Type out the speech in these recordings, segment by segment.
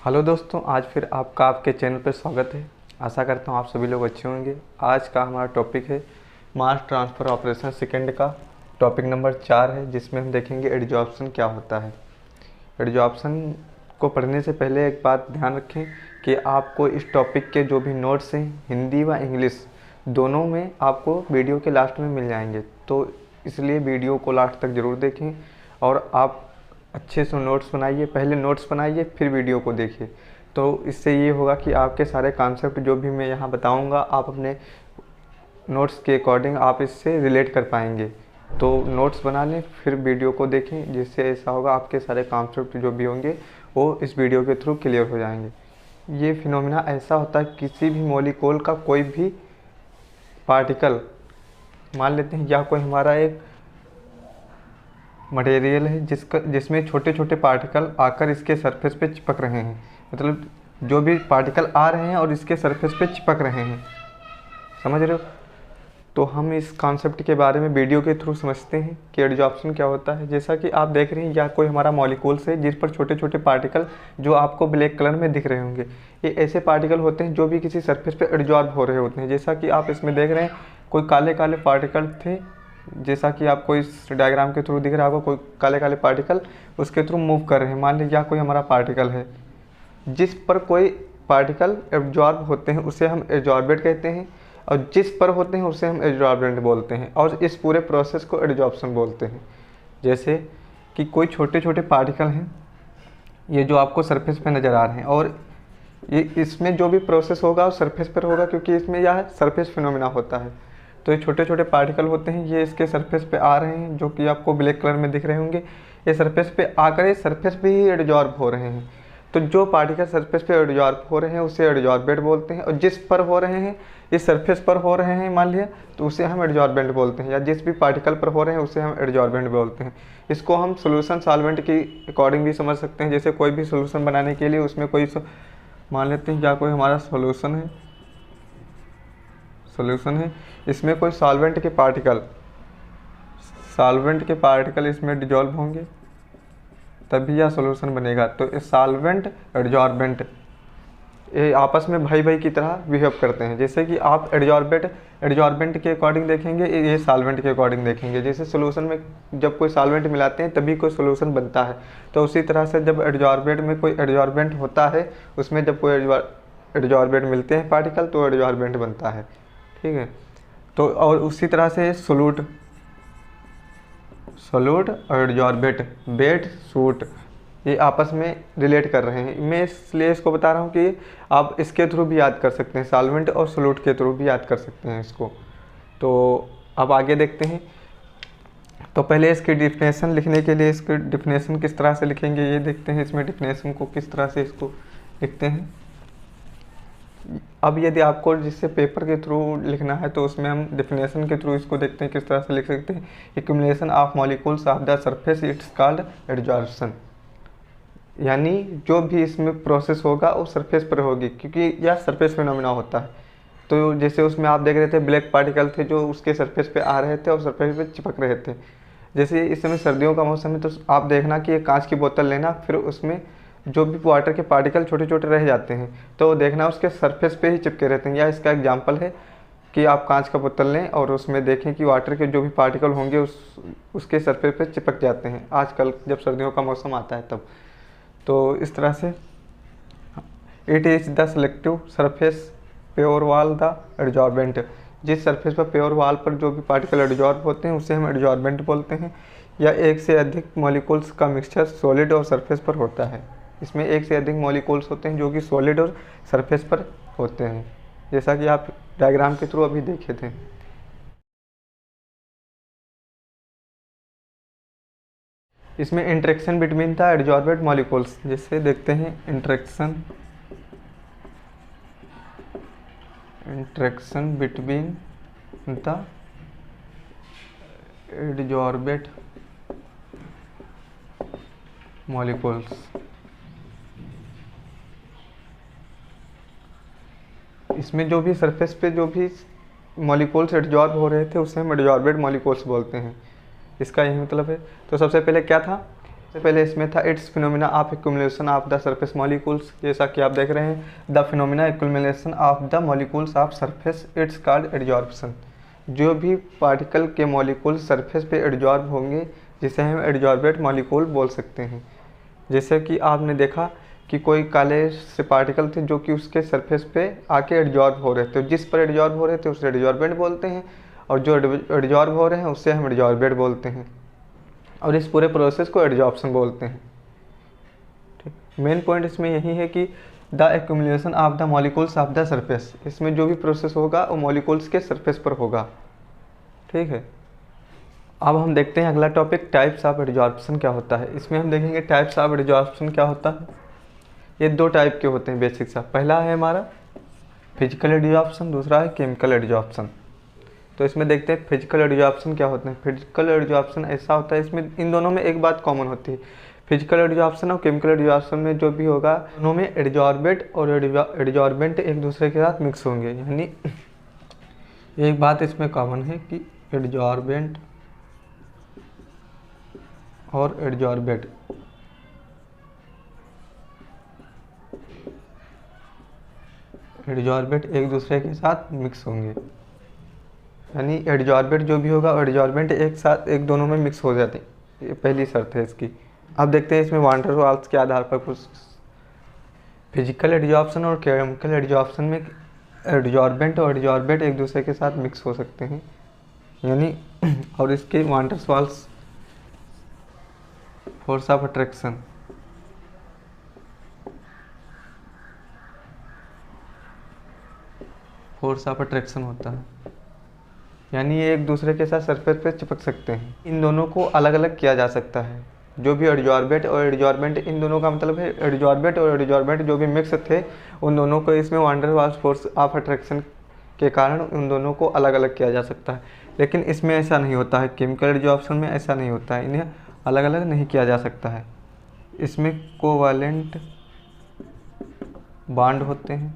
Hello दोस्तों, आज फिर आपका आपके चैनल पर स्वागत है। आशा करता हूँ आप सभी लोग अच्छे होंगे। आज का हमारा टॉपिक है मास ट्रांसफ़र ऑपरेशन सेकंड का टॉपिक नंबर 4 है, जिसमें हम देखेंगे एडजॉर्प्शन क्या होता है। एडजॉर्प्शन को पढ़ने से पहले एक बात ध्यान रखें कि आपको इस टॉपिक के जो भी नोट्स हैं हिंदी व इंग्लिश दोनों में आपको वीडियो के लास्ट में मिल जाएंगे, तो इसलिए वीडियो को लास्ट तक ज़रूर देखें और आप अच्छे से नोट्स बनाइए। पहले नोट्स बनाइए फिर वीडियो को देखिए, तो इससे ये होगा कि आपके सारे कॉन्सेप्ट जो भी मैं यहाँ बताऊँगा आप अपने नोट्स के अकॉर्डिंग आप इससे रिलेट कर पाएंगे। तो नोट्स बना लें फिर वीडियो को देखें, जिससे ऐसा होगा आपके सारे कॉन्सेप्ट जो भी होंगे वो इस वीडियो के थ्रू क्लियर हो जाएंगे। ये फिनोमिना ऐसा होता है किसी भी मॉलिक्यूल का कोई भी पार्टिकल, मान लेते हैं या कोई हमारा एक मटेरियल है जिसमें छोटे छोटे पार्टिकल आकर इसके सरफेस पे चिपक रहे हैं, मतलब जो भी पार्टिकल आ रहे हैं और इसके सरफेस पे चिपक रहे हैं, समझ रहे हो। तो हम इस कॉन्सेप्ट के बारे में वीडियो के थ्रू समझते हैं कि एडजॉर्प्शन क्या होता है। जैसा कि आप देख रहे हैं या कोई हमारा मॉलिक्यूल्स है जिस पर छोटे छोटे पार्टिकल जो आपको ब्लैक कलर में दिख रहे होंगे, ये ऐसे पार्टिकल होते हैं जो भी किसी सरफेस पे एडजॉर्ब हो रहे होते हैं। जैसा कि आप इसमें देख रहे हैं कोई काले काले पार्टिकल थे, जैसा कि आपको इस डायग्राम के थ्रू दिख रहा होगा, कोई काले काले पार्टिकल उसके थ्रू मूव कर रहे हैं। मान लीजिए कोई हमारा पार्टिकल है जिस पर कोई पार्टिकल एब्जॉर्ब होते हैं उसे हम एब्जॉर्बेट कहते हैं, और जिस पर होते हैं उसे हम एब्जॉर्बेंट बोलते हैं, और इस पूरे प्रोसेस को एडजॉर्प्शन बोलते हैं। जैसे कि कोई छोटे छोटे पार्टिकल हैं ये जो आपको सरफेस पे नज़र आ रहे हैं, और ये इसमें जो भी प्रोसेस होगा वो सरफेस पर होगा, क्योंकि इसमें यह सरफेस फिनोमिना होता है। तो ये छोटे छोटे पार्टिकल होते हैं, ये इसके सरफेस पे आ रहे हैं जो कि आपको ब्लैक कलर में दिख रहे होंगे। ये सरफेस पे आकर ये सरफेस पे ही एडजॉर्ब हो रहे हैं। तो जो पार्टिकल सरफेस पे एडजॉर्ब हो रहे हैं उसे एडजॉर्बेंट बोलते हैं, और जिस पर हो रहे हैं इस सरफेस पर हो रहे हैं मान लिया, तो उसे हम एडजॉर्बेंट बोलते हैं, या जिस भी पार्टिकल पर हो रहे हैं उसे हम एडजॉर्बेंट बोलते हैं। इसको हम सोल्यूशन सॉल्वेंट की अकॉर्डिंग भी समझ सकते हैं। जैसे कोई भी सोल्यूशन बनाने के लिए उसमें कोई मान लेते हैं या कोई हमारा सोल्यूशन है, इसमें कोई सॉल्वेंट के पार्टिकल इसमें डिजॉल्व होंगे तभी यह सॉल्यूशन बनेगा। तो ये सॉल्वेंट एडजॉर्बेंट ये आपस में भाई भाई की तरह बिहेव करते हैं। जैसे कि आप एडजॉर्बेंट के अकॉर्डिंग देखेंगे, ये सॉल्वेंट के अकॉर्डिंग देखेंगे। जैसे सॉल्यूशन में जब कोई सॉल्वेंट मिलाते हैं तभी कोई सॉल्यूशन बनता है, तो उसी तरह से जब एडजॉर्बेंट में कोई एडजॉर्बेंट होता है उसमें जब कोई एडजॉर्बेंट मिलते हैं पार्टिकल तो एडजॉर्बेंट बनता है, ठीक है। तो और उसी तरह से सोल्यूट और एडजॉर्बेट सूट ये आपस में रिलेट कर रहे हैं। मैं इसलिए इसको बता रहा हूँ कि आप इसके थ्रू भी याद कर सकते हैं, सॉल्वेंट और सोल्यूट के थ्रू भी याद कर सकते हैं इसको। तो अब आगे देखते हैं। तो पहले इसकी डिफिनेशन लिखने के लिए इसकी डिफिनेशन किस तरह से लिखेंगे ये देखते हैं। इसमें डिफिनेशन को किस तरह से इसको लिखते हैं। अब यदि आपको जिससे पेपर के थ्रू लिखना है तो उसमें हम डिफिनेशन के थ्रू इसको देखते हैं किस तरह से लिख सकते हैं। Accumulation of molecules of the surface it's called adsorption, यानी जो भी इसमें प्रोसेस होगा वो सरफेस पर होगी, क्योंकि यह सरफेस फिनोमिना होता है। तो जैसे उसमें आप देख रहे थे ब्लैक पार्टिकल थे जो उसके सरफेस पे आ रहे थे और सरफेस पे चिपक रहे थे। जैसे इस समय सर्दियों का मौसम है तो आप देखना कि एक कांच की बोतल लेना, फिर उसमें जो भी वाटर के पार्टिकल छोटे छोटे रह जाते हैं तो देखना उसके सरफेस पे ही चिपके रहते हैं। या इसका एग्जांपल है कि आप कांच का बोतल लें और उसमें देखें कि वाटर के जो भी पार्टिकल होंगे उसके सरफेस पे चिपक जाते हैं, आजकल जब सर्दियों का मौसम आता है तब। तो इस तरह से it is the selective surface pure वाल द एडजॉर्बेंट, जिस सरफेस पर प्योर वाल पर जो भी पार्टिकल एडजॉर्ब होते हैं उसे हम एडजॉर्बेंट बोलते हैं। या एक से अधिक मॉलिक्यूल्स का मिक्सचर सॉलिड और सरफेस पर होता है। इसमें एक से अधिक मॉलिक्यूल्स होते हैं जो कि सॉलिड और सरफेस पर होते हैं, जैसा कि आप डायग्राम के थ्रू अभी देखे थे। इसमें interaction between the adsorbent molecules, जिससे देखते हैं interaction between the adsorbent molecules. इसमें जो भी सरफेस पे जो भी मॉलिक्यूल्स एडजॉर्ब हो रहे थे उसे हम एडजॉर्बेंट मॉलिक्यूल्स बोलते हैं। इसका यही मतलब है। तो सबसे पहले क्या था, सबसे पहले इसमें था it's phenomena of accumulation of the surface molecules, जैसा कि आप देख रहे हैं the phenomena accumulation of the molecules of surface it's called adsorption. जो भी पार्टिकल के मॉलिक्यूल सरफेस पे एडजॉर्ब होंगे जिसे हम एडजॉर्बेट मॉलिक्यूल बोल सकते हैं। जैसे कि आपने देखा कि कोई काले से पार्टिकल थे जो कि उसके सरफेस पे आके एडजॉर्ब हो रहे थे, जिस पर एडजॉर्ब हो रहे थे उसे एडजॉर्बेंट बोलते हैं, और जो एडजॉर्ब हो रहे हैं उससे हम एडजॉर्बेट बोलते हैं, और इस पूरे प्रोसेस को एडजॉर्प्शन बोलते हैं। ठीक, मेन पॉइंट इसमें यही है कि the accumulation of the molecules of the surface, इसमें जो भी प्रोसेस होगा वो मॉलिक्यूल्स के सरफेस पर होगा। ठीक है, अब हम देखते हैं अगला टॉपिक टाइप्स ऑफ एडजॉर्प्शन क्या होता है। इसमें हम देखेंगे टाइप्स ऑफ एडजॉर्प्शन क्या होता है। ये दो टाइप के होते हैं बेसिक सा। पहला है हमारा फिजिकल एडजॉर्प्शन, दूसरा है केमिकल एडजॉर्प्शन। तो इसमें देखते हैं फिजिकल एडजॉर्प्शन क्या होते हैं। फिजिकल एडजॉर्प्शन ऐसा होता है, इसमें इन दोनों में एक बात कॉमन होती है। फिजिकल एडजॉर्प्शन और केमिकल एडजॉर्प्शन में जो भी होगा दोनों में एडजॉर्बेट और एडजॉर्बेंट एक दूसरे के साथ मिक्स होंगे। यानी एक बात इसमें कॉमन है कि एडजॉर्बेंट और एडजॉर्बेट एक दूसरे के साथ मिक्स होंगे। यानी एडजॉर्बेट जो भी होगा एडजॉर्बेंट एक साथ एक दोनों में मिक्स हो जाते हैं, ये पहली शर्त है इसकी। अब देखते हैं इसमें वान डेर वाल्स के आधार पर कुछ फिजिकल एडजॉर्प्शन और केमिकल एडजॉर्प्शन में एडजॉर्बेंट और एडजॉर्बेट एक दूसरे के साथ मिक्स हो सकते हैं। यानी और इसके van der Waals force of attraction, होता है। यानी ये एक दूसरे के साथ सरफेस पे चिपक सकते हैं। इन दोनों को अलग अलग किया जा सकता है। जो भी एडजॉर्बेट और एडजॉर्बेंट, इन दोनों का मतलब है एडजॉर्बेट और एडजॉर्बेंट जो भी मिक्स थे उन दोनों को इसमें van der Waals force of attraction के कारण उन दोनों को अलग अलग किया जा सकता है। लेकिन इसमें ऐसा नहीं होता है, केमिकल एडजॉर्प्शन में ऐसा नहीं होता है, इन्हें अलग अलग नहीं किया जा सकता है। इसमें कोवैलेंट बॉन्ड होते हैं,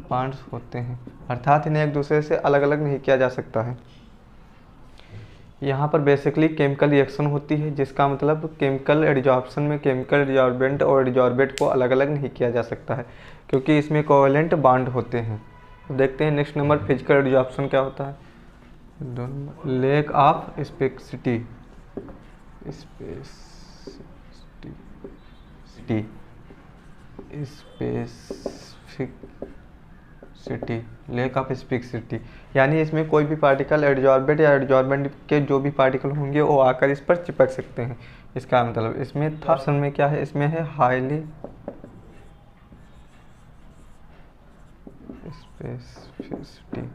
बॉन्ड्स होते हैं, अर्थात इन्हें एक दूसरे से अलग अलग नहीं किया जा सकता है। यहाँ पर बेसिकली केमिकल रिएक्शन होती है, जिसका मतलब केमिकल एडजॉर्प्शन में केमिकल एडजॉर्बेंट और एडजॉर्बेट को अलग अलग नहीं किया जा सकता है, क्योंकि इसमें कोवैलेंट बॉन्ड होते हैं। तो देखते हैं नेक्स्ट नंबर फिजिकल एडजॉर्प्शन क्या होता है। Lack of specificity, lack of specificity, यानी इसमें कोई भी पार्टिकल एडजॉर्बेट या एडजॉर्बेंट के जो भी पार्टिकल होंगे वो आकर इस पर चिपक सकते हैं। इसका मतलब इसमें था ऑप्शन में क्या है, इसमें है हाईली स्पेसिफिसिटी,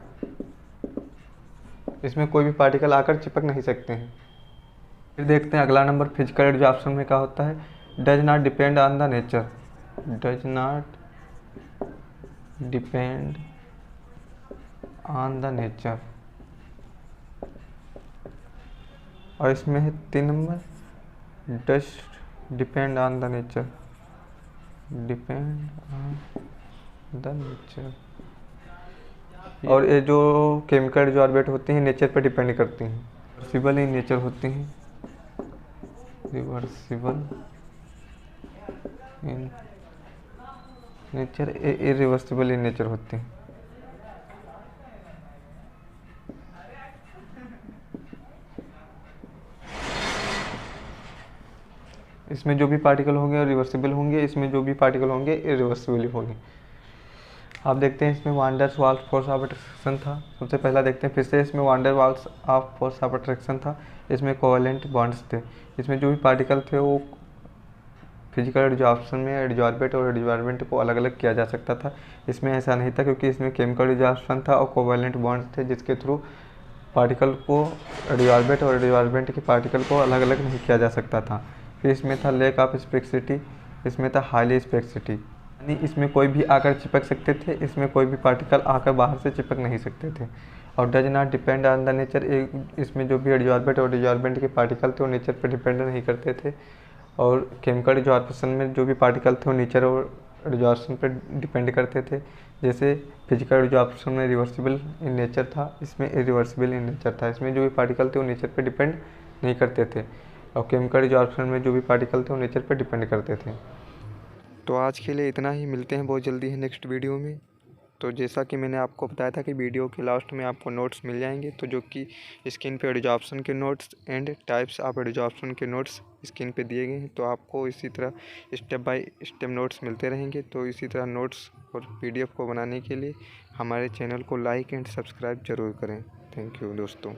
इसमें कोई भी पार्टिकल आकर चिपक नहीं सकते हैं। फिर देखते हैं अगला नंबर फिजिकल एडजॉर्प्शन में क्या होता है। Does not depend on the nature, does not depend on the nature, और इसमें है 3 number does depend on the nature, depend on the nature. और ये जो केमिकल एडजॉर्बेट होती हैं नेचर पर डिपेंड करती हैं, रिवर्सिबल इन नेचर होती हैं, reversible in nature, irreversible in nature होती हैं। इसमें जो भी पार्टिकल होंगे रिवर्सिबल होंगे, इसमें जो भी पार्टिकल होंगे इरिवर्सिबल होंगे। आप देखते हैं इसमें van der Waals force of attraction था। सबसे पहला देखते हैं फिर से, इसमें van der Waals of force of attraction था। इसमें कोवैलेंट बॉन्ड्स थे। इसमें जो भी पार्टिकल थे वो फिजिकल एडजॉर्प्शन में एडजॉर्बेट और एडजॉर्बेंट को अलग अलग किया जा सकता था। इसमें ऐसा नहीं था, क्योंकि इसमें केमिकल एडजॉर्प्शन था और कोवैलेंट बॉन्ड्स थे, जिसके थ्रू पार्टिकल को एडजॉर्बेट और एडजॉर्बेंट के पार्टिकल को अलग अलग नहीं किया जा सकता था। फिर इसमें था लैक ऑफ स्पेसिफिसिटी, इसमें था हाईली स्पेसिफिसिटी, यानी इसमें कोई भी आकर चिपक सकते थे, इसमें कोई भी पार्टिकल आकर बाहर से चिपक नहीं सकते थे। और does not depend on the nature, इसमें जो भी एडजॉर्बेट और एडजॉर्बेंट के पार्टिकल थे वो नेचर पर डिपेंड नहीं करते थे। और केमिकल एडजॉर्प्शन में जो भी पार्टिकल थे वो नेचर और एडजॉर्प्शन पर डिपेंड करते थे। जैसे फिजिकल एडजॉर्प्शन में रिवर्सिबल इन नेचर था, इसमें इरिवर्सिबल इन नेचर था। इसमें जो भी पार्टिकल थे वो नेचर पर डिपेंड नहीं करते थे। और केमिकल एब्जॉर्प्शन में जो भी पार्टिकल थे वो नेचर पे डिपेंड करते थे। तो आज के लिए इतना ही, मिलते हैं बहुत जल्दी है नेक्स्ट वीडियो में। तो जैसा कि मैंने आपको बताया था कि वीडियो के लास्ट में आपको नोट्स मिल जाएंगे, तो जो कि स्क्रीन पे एडजॉर्प्शन के notes and types of adsorption के नोट्स स्क्रीन पे दिए गए हैं। तो आपको इसी तरह स्टेप बाय स्टेप नोट्स मिलते रहेंगे। तो इसी तरह नोट्स और PDF को बनाने के लिए हमारे चैनल को लाइक एंड सब्सक्राइब ज़रूर करें। थैंक यू दोस्तों।